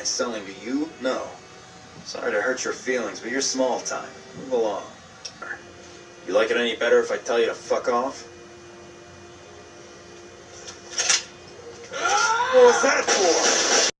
selling to you? No. Sorry to hurt your feelings, but you're small time. Move along. You like it any better if I tell you to fuck off? What was that for?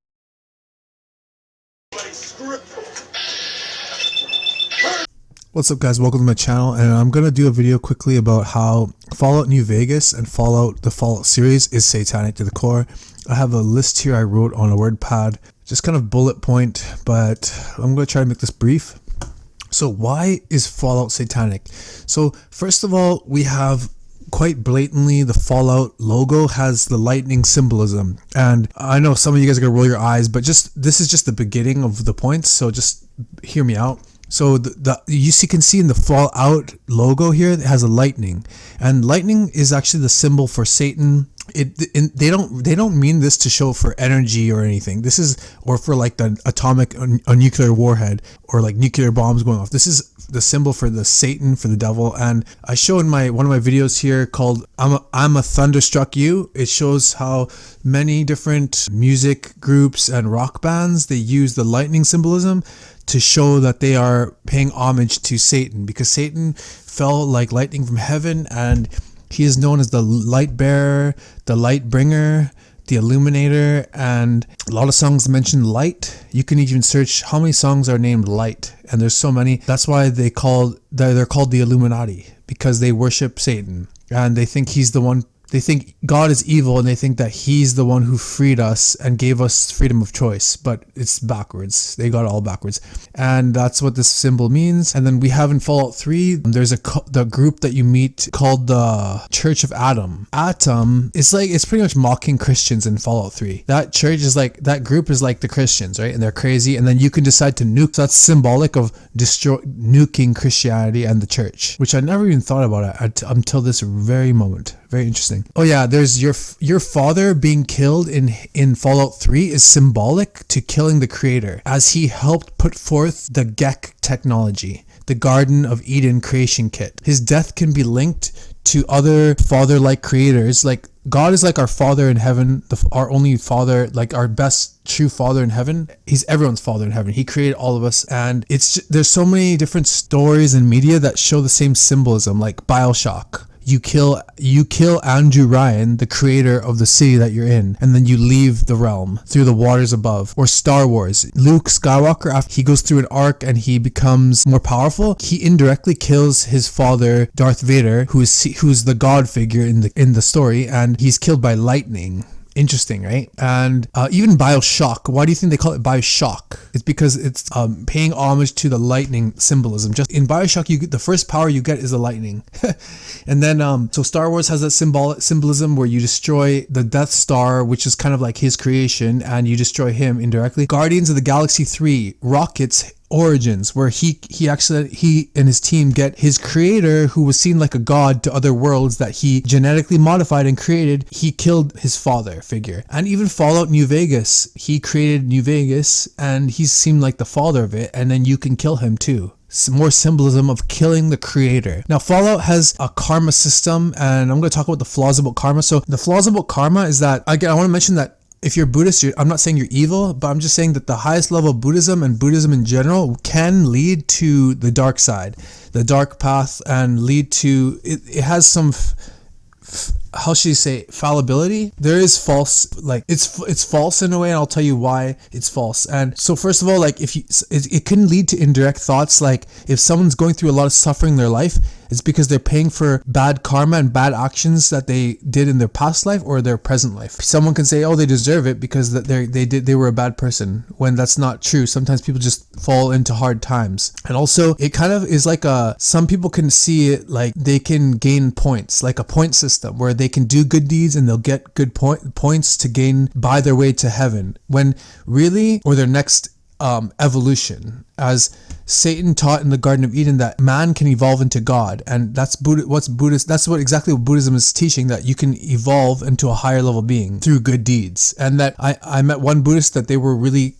What's up, guys? Welcome to my channel, and I'm gonna do a video quickly about how Fallout New Vegas and the Fallout series is satanic to the core. I have a list here I wrote on a WordPad, just kind of bullet point, but I'm gonna try to make this brief. So why is Fallout satanic? So first of all, we have quite blatantly the Fallout logo has the lightning symbolism, and I know some of you guys are gonna roll your eyes, but this is just the beginning of the points, so just hear me out. So you can see in the Fallout logo here, it has a lightning, and lightning is actually the symbol for Satan. They don't mean this to show for energy or anything. This is, or for like the atomic a nuclear warhead or like nuclear bombs going off. This is the symbol for the Satan, for the devil. And I show in one of my videos here called I'm a Thunderstruck You. It shows how many different music groups and rock bands, they use the lightning symbolism to show that they are paying homage to Satan, because Satan fell like lightning from heaven, and he is known as the light bearer, the light bringer, the illuminator, and a lot of songs mention light. You can even search how many songs are named light, and there's so many. That's why they're called the Illuminati, because they worship Satan and they think he's the one. They think God is evil, and they think that he's the one who freed us and gave us freedom of choice, but it's backwards. They got it all backwards, and that's what this symbol means. And then we have in Fallout 3, there's the group that you meet called the Church of Atom. Atom is like, it's pretty much mocking Christians in Fallout 3. That church is like, that group is like the Christians, right? And they're crazy, and then you can decide to nuke. So that's symbolic of nuking Christianity and the church, which I never even thought about it until this very moment. Very interesting. Oh yeah, there's your father being killed in Fallout 3 is symbolic to killing the creator, as he helped put forth the Gek technology, the Garden of Eden creation kit. His death can be linked to other father-like creators. Like God is like our father in heaven, our only father, like our best true father in heaven. He's everyone's father in heaven. He created all of us, and there's so many different stories in media that show the same symbolism, like BioShock. You kill Andrew Ryan, the creator of the city that you're in, and then you leave the realm through the waters above. Or Star Wars, Luke Skywalker, after he goes through an arc and he becomes more powerful, he indirectly kills his father, Darth Vader, who's the god figure in the story, and he's killed by lightning. Interesting, right? And even BioShock. Why do you think they call it BioShock? It's because it's paying homage to the lightning symbolism. Just in BioShock, the first power you get is the lightning. And then, so Star Wars has that symbolism where you destroy the Death Star, which is kind of like his creation, and you destroy him indirectly. Guardians of the Galaxy 3, Rocket's origins, where he and his team get his creator, who was seen like a god to other worlds that he genetically modified and created. He killed his father figure. And even Fallout New Vegas, he created New Vegas, and he seemed like the father of it, and then you can kill him too. More symbolism of killing the creator. Now Fallout has a karma system, and I'm going to talk about the flaws about karma. So the flaws about karma is that, again, I want to mention that if you're Buddhist, I'm not saying you're evil, but I'm just saying that the highest level of Buddhism and Buddhism in general can lead to the dark side, the dark path, and lead to, it has some, how should you say, fallibility. There is false, like it's false in a way, and I'll tell you why it's false. And so first of all, like it can lead to indirect thoughts. Like if someone's going through a lot of suffering in their life, it's because they're paying for bad karma and bad actions that they did in their past life or their present life. Someone can say, oh, they deserve it because they were a bad person, when that's not true. Sometimes people just fall into hard times. And also it kind of is like some people can see it like they can gain points, like a point system where they can do good deeds and they'll get good points to buy their way to heaven, when really, or their next evolution, as Satan taught in the Garden of Eden, that man can evolve into God. And that's exactly what Buddhism is teaching, that you can evolve into a higher level being through good deeds. And that I met one Buddhist that they were really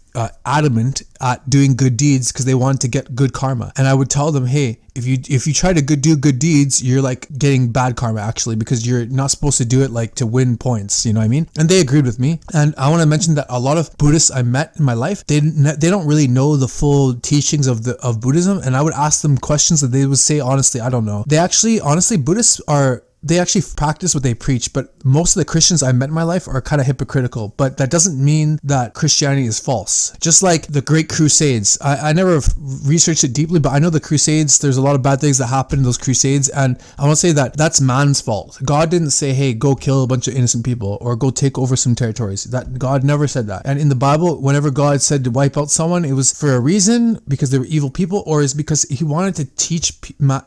adamant at doing good deeds because they wanted to get good karma. And I would tell them, hey, if you try to do good deeds, you're like getting bad karma actually, because you're not supposed to do it like to win points. You know what I mean? And they agreed with me. And I want to mention that a lot of Buddhists I met in my life, they don't really know the full teachings of Buddhism. And I would ask them questions that they would say, honestly, I don't know. Buddhists they actually practice what they preach, but most of the Christians I met in my life are kind of hypocritical, but that doesn't mean that Christianity is false. Just like the Great Crusades, I never researched it deeply, but I know the Crusades, there's a lot of bad things that happen in those Crusades, and I want to say that that's man's fault. God didn't say, hey, go kill a bunch of innocent people or go take over some territories. That God never said that. And in the Bible, whenever God said to wipe out someone, it was for a reason, because they were evil people, or is because he wanted to teach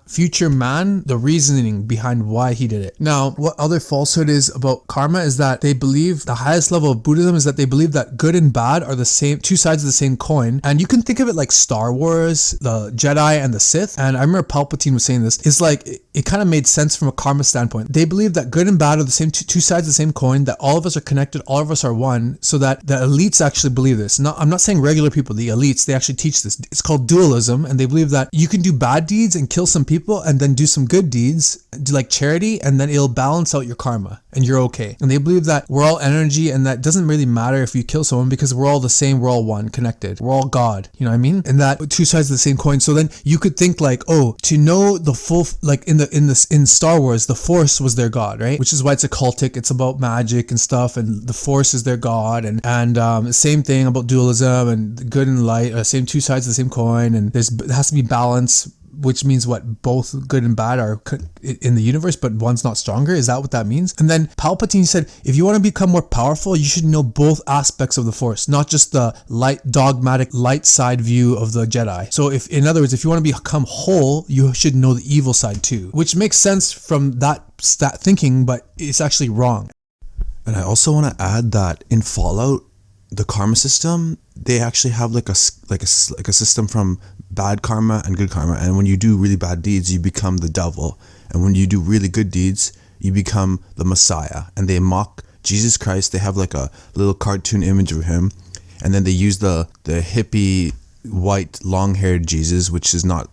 future man the reasoning behind why he did it. Now, what other falsehood is about karma is that they believe, the highest level of Buddhism is that they believe that good and bad are the same, two sides of the same coin. And you can think of it like Star Wars, the Jedi and the Sith. And I remember Palpatine was saying this. It's like, it kind of made sense from a karma standpoint. They believe that good and bad are the same, two sides of the same coin, that all of us are connected, all of us are one, so that the elites actually believe this. I'm not saying regular people, the elites, they actually teach this. It's called dualism, and they believe that you can do bad deeds and kill some people and then do some good deeds, do like charity, and then it'll balance out your karma and you're okay. And they believe that we're all energy, and that doesn't really matter if you kill someone because we're all the same, we're all one, connected, we're all God, you know what I mean? And that two sides of the same coin. So then you could think like, oh, to know the full, like in Star Wars, the Force was their God, right? Which is why it's occultic. It's about magic and stuff, and the Force is their God, and same thing about dualism and good and light, same two sides of the same coin, and it has to be balance, which means what, both good and bad are in the universe, but one's not stronger. Is that what that means? And then Palpatine said, if you want to become more powerful, you should know both aspects of the Force, not just the light, dogmatic, light side view of the Jedi. So if, in other words, if you want to become whole, you should know the evil side too, which makes sense from that thinking, but it's actually wrong. And I also want to add that in Fallout, the karma system, they actually have like a system from bad karma and good karma. And when you do really bad deeds, you become the devil. And when you do really good deeds, you become the Messiah. And they mock Jesus Christ. They have like a little cartoon image of him. And then they use the hippie, white, long-haired Jesus, which is not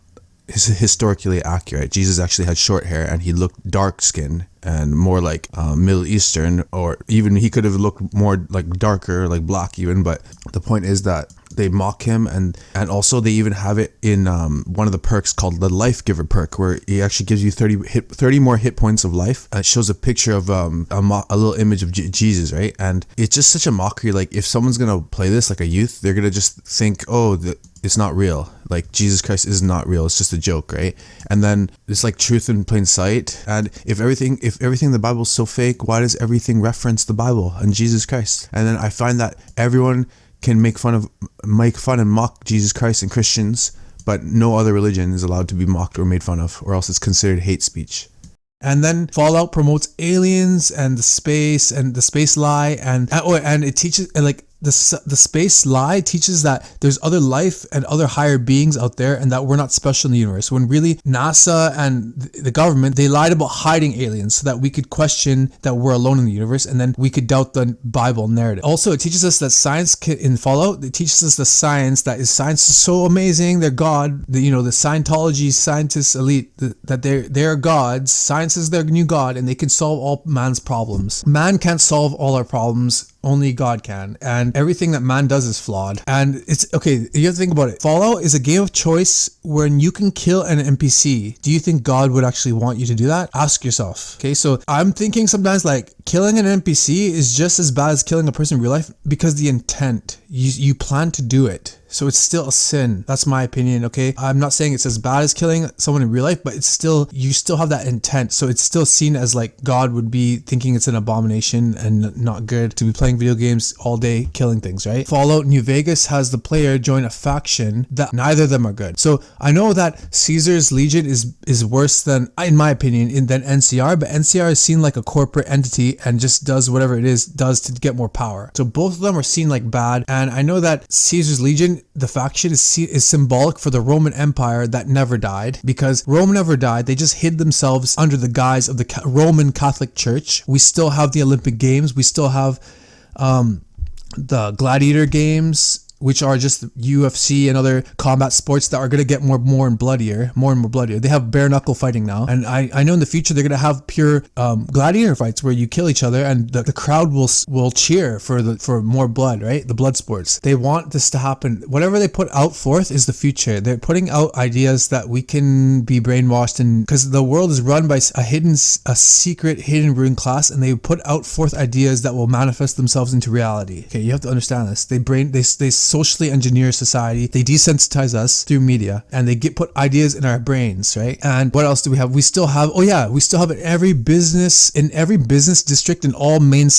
historically accurate. Jesus actually had short hair and he looked dark-skinned and more like Middle Eastern, or even he could have looked more like darker, like black even. But the point is that they mock him, and also they even have it in one of the perks called the Life Giver perk, where he actually gives you 30 more hit points of life. It shows a picture of a little image of Jesus, right? And it's just such a mockery. Like if someone's gonna play this, like a youth, they're gonna just think, oh, it's not real. Like Jesus Christ is not real. It's just a joke, right? And then it's like truth in plain sight. And if everything in the Bible is so fake, why does everything reference the Bible and Jesus Christ? And then I find that everyone can make fun and mock Jesus Christ and Christians, but no other religion is allowed to be mocked or made fun of, or else it's considered hate speech. And then Fallout promotes aliens and the space lie, and it teaches, like, the space lie teaches that there's other life and other higher beings out there, and that we're not special in the universe, when really NASA and the government, they lied about hiding aliens so that we could question that we're alone in the universe, and then we could doubt the Bible narrative. Also, it teaches us that in Fallout, it teaches us the science is so amazing, they're God, the Scientology scientists elite, that they're gods, science is their new God, and they can solve all man's problems. Man can't solve all our problems, only God can, and everything that man does is flawed. And it's okay, you have to think about it. Fallout is a game of choice when you can kill an NPC. Do you think God would actually want you to do that? Ask yourself. Okay, so I'm thinking sometimes like killing an NPC is just as bad as killing a person in real life, because the intent, you plan to do it. So it's still a sin. That's my opinion, okay? I'm not saying it's as bad as killing someone in real life, but it's still, you still have that intent. So it's still seen as like God would be thinking it's an abomination and not good to be playing video games all day, killing things, right? Fallout New Vegas has the player join a faction that neither of them are good. So I know that Caesar's Legion is worse than, in my opinion, than NCR, but NCR is seen like a corporate entity and just does whatever it does to get more power. So both of them are seen like bad. And I know that Caesar's Legion, the faction is symbolic for the Roman Empire that never died, because Rome never died. They just hid themselves under the guise of the Roman Catholic Church. We still have the Olympic Games. We still have the gladiator games. which are just UFC and other combat sports that are going to get more and more bloodier. They have bare knuckle fighting now, and I know in the future they're going to have pure gladiator fights where you kill each other and the crowd will cheer for more blood, right? The blood sports. They want this to happen. Whatever they put out forth is the future. They're putting out ideas that we can be brainwashed, and because the world is run by a secret hidden ruling class, and they put out forth ideas that will manifest themselves into reality. Okay, you have to understand this. They socially engineer society. They desensitize us through media, and they put ideas in our brains, right? And what else do we have? We still have in every business district in all main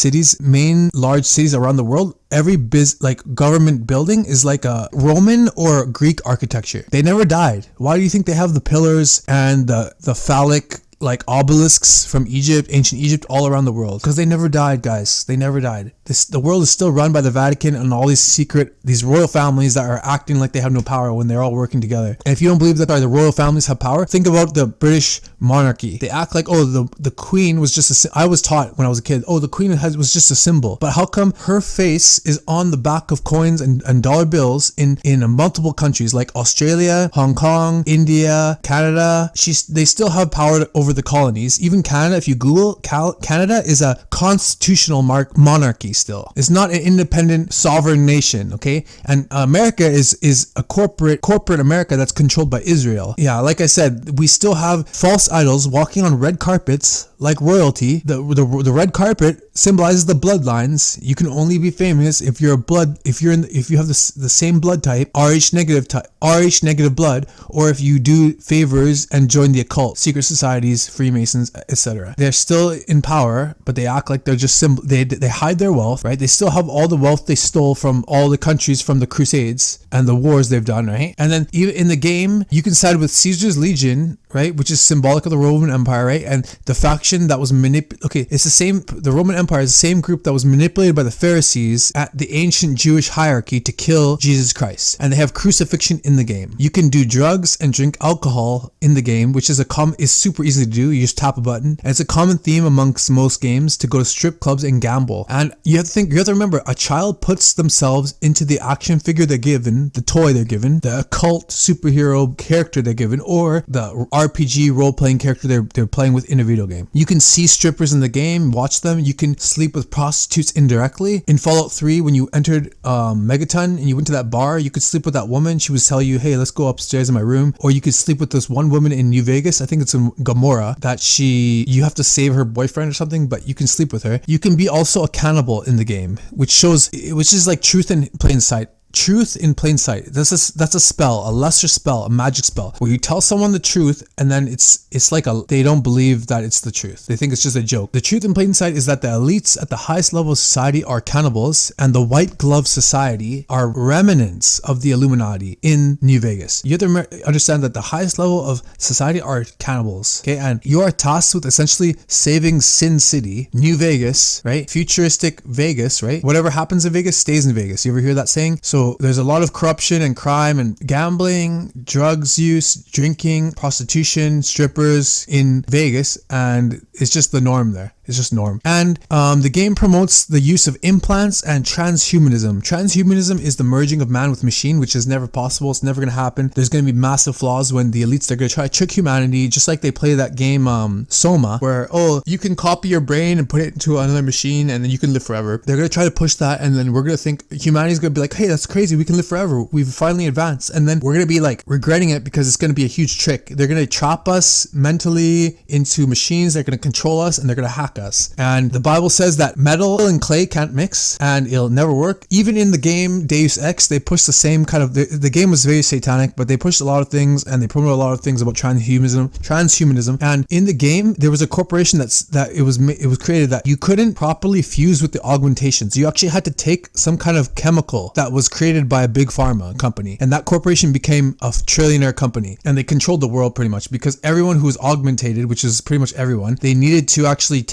large cities around the world. Every government building is like a Roman or Greek architecture. They never died. Why do you think they have the pillars and the phallic obelisks from ancient Egypt all around the world? Because they never died, guys. They never died. The world is still run by the Vatican and all these royal families that are acting like they have no power when they're all working together. And if you don't believe that the royal families have power, think about the British monarchy. They act like, the queen was just I was taught when I was a kid, the queen was just a symbol. But how come her face is on the back of coins and dollar bills in multiple countries like Australia, Hong Kong, India, Canada? They still have power over the colonies. Even Canada, if you Google, Canada is a constitutional monarchy still. It's not an independent sovereign nation, okay? And America is a corporate America that's controlled by Israel. Yeah, like I said, we still have false idols walking on red carpets like royalty. The red carpet symbolizes the bloodlines. You can only be famous if you have the same blood type, RH negative blood, or if you do favors and join the occult, secret societies, Freemasons, etc. They're still in power, but they act like they're just they hide their wealth, right? They still have all the wealth they stole from all the countries from the Crusades and the wars they've done, right? And then even in the game, you can side with Caesar's Legion, right, which is symbolic of the Roman Empire, right? And the faction that was it's the same. The Roman Empire is the same group that was manipulated by the Pharisees at the ancient Jewish hierarchy to kill Jesus Christ, and they have crucifixion in the game. You can do drugs and drink alcohol in the game, which is super easy to do. You just tap a button, and it's a common theme amongst most games to go to strip clubs and gamble. And you have to remember, a child puts themselves into the action figure they're given, the toy they're given, the occult superhero character they're given, or the RPG role-playing character they're playing with in a video game. You can see strippers in the game, watch them. You can sleep with prostitutes indirectly. In Fallout 3, when you entered Megaton and you went to that bar, you could sleep with that woman. She would tell you, hey, let's go upstairs in my room. Or you could sleep with this one woman in New Vegas, I think it's in Gamora, that you have to save her boyfriend or something, but you can sleep with her. You can be also a cannibal in the game, which is like truth in plain sight. Truth in plain sight. That's a spell, a lesser spell, a magic spell, where you tell someone the truth and then it's like they don't believe that it's the truth. They think it's just a joke. The truth in plain sight is that the elites at the highest level of society are cannibals, and the white glove society are remnants of the Illuminati in New Vegas. You have to understand that the highest level of society are cannibals, okay? And you are tasked with essentially saving Sin City, New Vegas, right? Futuristic Vegas, right? Whatever happens in Vegas stays in Vegas. You ever hear that saying? So there's a lot of corruption and crime and gambling, drugs use, drinking, prostitution, strippers in Vegas, and it's just the norm there. It's just norm. And the game promotes the use of implants and transhumanism. Transhumanism is the merging of man with machine, which is never possible. It's never going to happen. There's going to be massive flaws when the elites, they're going to try to trick humanity, just like they play that game Soma, where, you can copy your brain and put it into another machine and then you can live forever. They're going to try to push that, and then we're going to think humanity's going to be like, hey, that's crazy. We can live forever. We've finally advanced. And then we're going to be like regretting it because it's going to be a huge trick. They're going to trap us mentally into machines. They're going to control us, and they're going to hack us. And the Bible says that metal and clay can't mix, and it'll never work. Even in the game Deus Ex, they push the same kind of, the game was very satanic, but they pushed a lot of things, and they promoted a lot of things about transhumanism. And in the game, there was a corporation that it was created that you couldn't properly fuse with the augmentations. You actually had to take some kind of chemical that was created by a big pharma company, and that corporation became a trillionaire company, and they controlled the world pretty much, because everyone who was augmentated, which is pretty much everyone, they needed to actually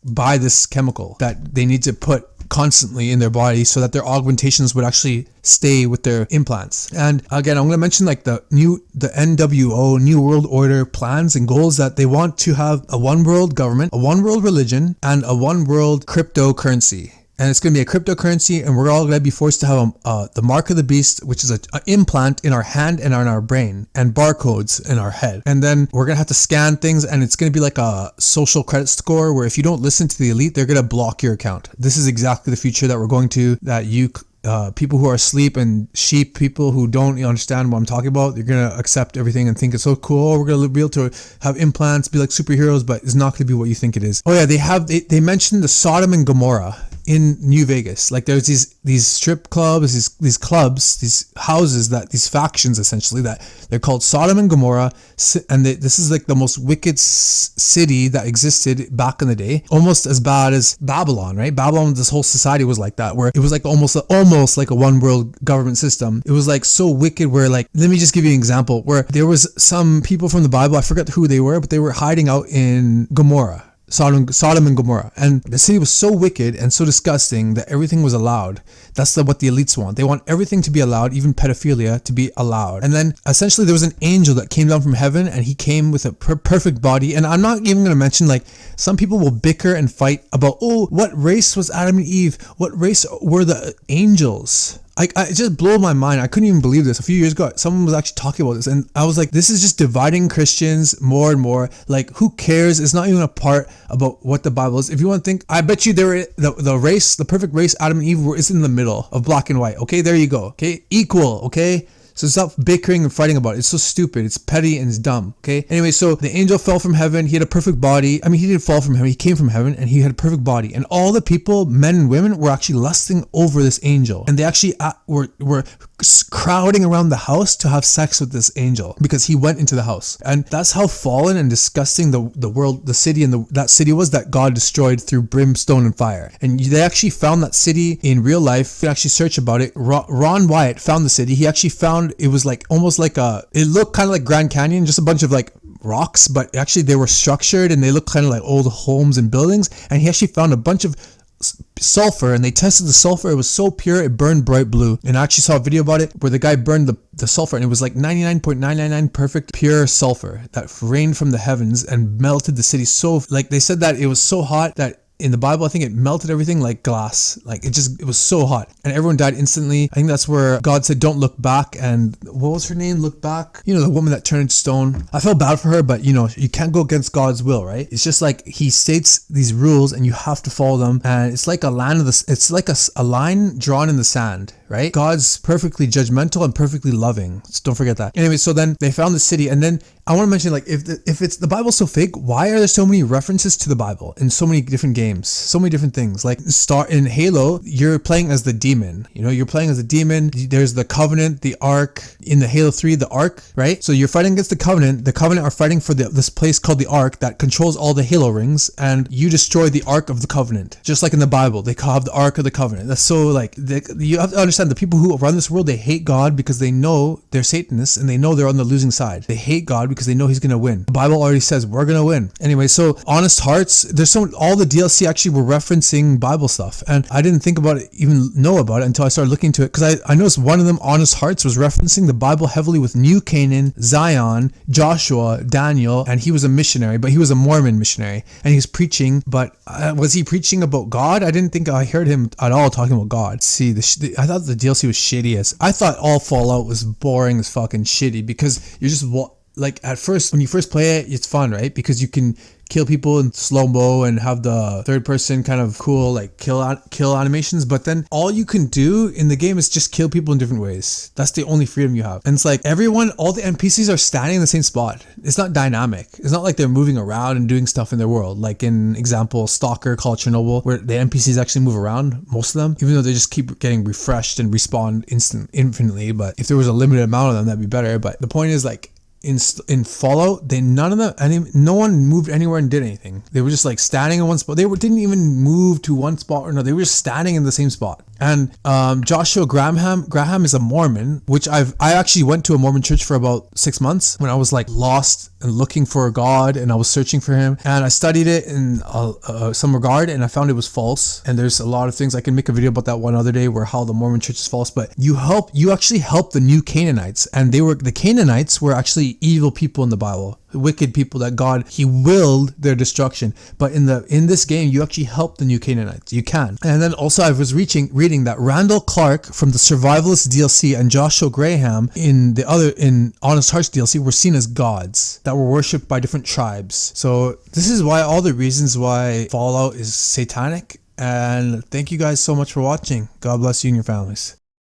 buy this chemical that they need to put constantly in their body so that their augmentations would actually stay with their implants. And again, I'm going to mention like the NWO, New World Order plans and goals, that they want to have a one world government, a one world religion, and a one world cryptocurrency. and it's going to be a cryptocurrency, and we're all going to be forced to have the mark of the beast, which is an implant in our hand and on our brain, and barcodes in our head. And then we're going to have to scan things, and it's going to be like a social credit score where if you don't listen to the elite, they're going to block your account. This is exactly the future that we're going to, that you people who are asleep and sheep, people who don't understand what I'm talking about, they're going to accept everything and think it's so cool. Oh, we're going to be able to have implants, be like superheroes, but it's not going to be what you think it is. Oh yeah, they mentioned the Sodom and Gomorrah in New Vegas. Like there's these strip clubs, these clubs, these houses, that these factions essentially, that they're called Sodom and Gomorrah, and this is like the most wicked city that existed back in the day, almost as bad as Babylon, right? Babylon, this whole society was like that, where it was like almost like a one world government system. It was like so wicked where, like, let me just give you an example where there was some people from the Bible, I forget who they were, but they were hiding out in Gomorrah. Sodom and Gomorrah, and the city was so wicked and so disgusting that everything was allowed. That's what the elites want. They want everything to be allowed, even pedophilia to be allowed. And then essentially there was an angel that came down from heaven, and he came with a perfect body. And I'm not even going to mention, like, some people will bicker and fight about, oh, what race was Adam and Eve? What race were the angels? I just blew my mind. I couldn't even believe this. A few years ago, someone was actually talking about this, and I was like, this is just dividing Christians more and more. Like, who cares? It's not even a part about what the Bible is. If you want to think, I bet you the perfect race, Adam and Eve, is in the middle of black and white. Okay, there you go. Okay, equal. Okay. So stop bickering and fighting about it. It's so stupid. It's petty and it's dumb. Okay. Anyway, so the angel fell from heaven. He had a perfect body. I mean, he didn't fall from heaven. He came from heaven, and he had a perfect body. And all the people, men and women, were actually lusting over this angel. And they actually were crowding around the house to have sex with this angel because he went into the house. And that's how fallen and disgusting the world, the city, and that city was that God destroyed through brimstone and fire. And they actually found that city in real life. You can actually search about it. Ron Wyatt found the city. He actually found it was like almost like it looked kind of like Grand Canyon, just a bunch of like rocks, but actually they were structured and they looked kind of like old homes and buildings. And he actually found a bunch of sulfur, and they tested the sulfur. It was so pure it burned bright blue. And I actually saw a video about it where the guy burned the sulfur, and it was like 99.999 perfect pure sulfur that rained from the heavens and melted the city. So, like, they said that it was so hot that in the Bible, I think it melted everything like glass. Like, it was so hot, and everyone died instantly. I think that's where God said, don't look back. And what was her name? Look back. You know, the woman that turned into stone. I felt bad for her, but you know, you can't go against God's will, right? It's just like he states these rules and you have to follow them. And it's like it's like a line drawn in the sand, right? God's perfectly judgmental and perfectly loving. So don't forget that. Anyway, so then they found the city, and then I want to mention, like, if it's the Bible's so fake, why are there so many references to the Bible in so many different games, so many different things? Like, in Halo, you're playing as the demon. You know, you're playing as a demon. There's the Covenant, the Ark. In the Halo 3, the Ark, right? So you're fighting against the Covenant. The Covenant are fighting for this place called the Ark that controls all the Halo rings, and you destroy the Ark of the Covenant. Just like in the Bible, they have the Ark of the Covenant. That's so, like, you have to understand, the people who run this world, they hate God because they know they're Satanists and they know they're on the losing side. They hate God because they know he's going to win. The Bible already says we're going to win. Anyway, so Honest Hearts, all the DLC actually were referencing Bible stuff, and I didn't think about it, even know about it, until I started looking into it, because I noticed one of them, Honest Hearts, was referencing the Bible heavily with New Canaan, Zion, Joshua, Daniel, and he was a missionary, but he was a Mormon missionary, and he was preaching, but was he preaching about God? I didn't think I heard him at all talking about God. See, I thought the DLC was shitty as, I thought all Fallout was boring as fucking shitty, because you're just, like, at first, when you first play it, it's fun, right? Because you can kill people in slow-mo and have the third person kind of cool, like, kill animations, but then all you can do in the game is just kill people in different ways. That's the only freedom you have. And it's like all the NPCs are standing in the same spot. It's not dynamic. It's not like they're moving around and doing stuff in their world, like in example Stalker, Call Chernobyl, where the NPCs actually move around, most of them, even though they just keep getting refreshed and respawn infinitely. But if there was a limited amount of them, that'd be better. But the point is, like, in Fallout, no one moved anywhere and did anything. They were just like standing in one spot. Didn't even move to one spot or another. They were just standing in the same spot. And Joshua Graham is a Mormon, which I actually went to a Mormon church for about 6 months when I was like lost and looking for God, and I was searching for him, and I studied it in some regard, and I found it was false. And there's a lot of things, I can make a video about that one other day, where how the Mormon church is false. But you actually help the new Canaanites, and the Canaanites were actually evil people in the Bible. wicked people that God, he willed their destruction. But in this game, you actually help the new Canaanites. You can. And then also I was reading that Randall Clark from the Survivalist DLC and Joshua Graham in Honest Hearts DLC were seen as gods that were worshipped by different tribes. So this is why all the reasons why Fallout is satanic. And thank you guys so much for watching. God bless you and your families.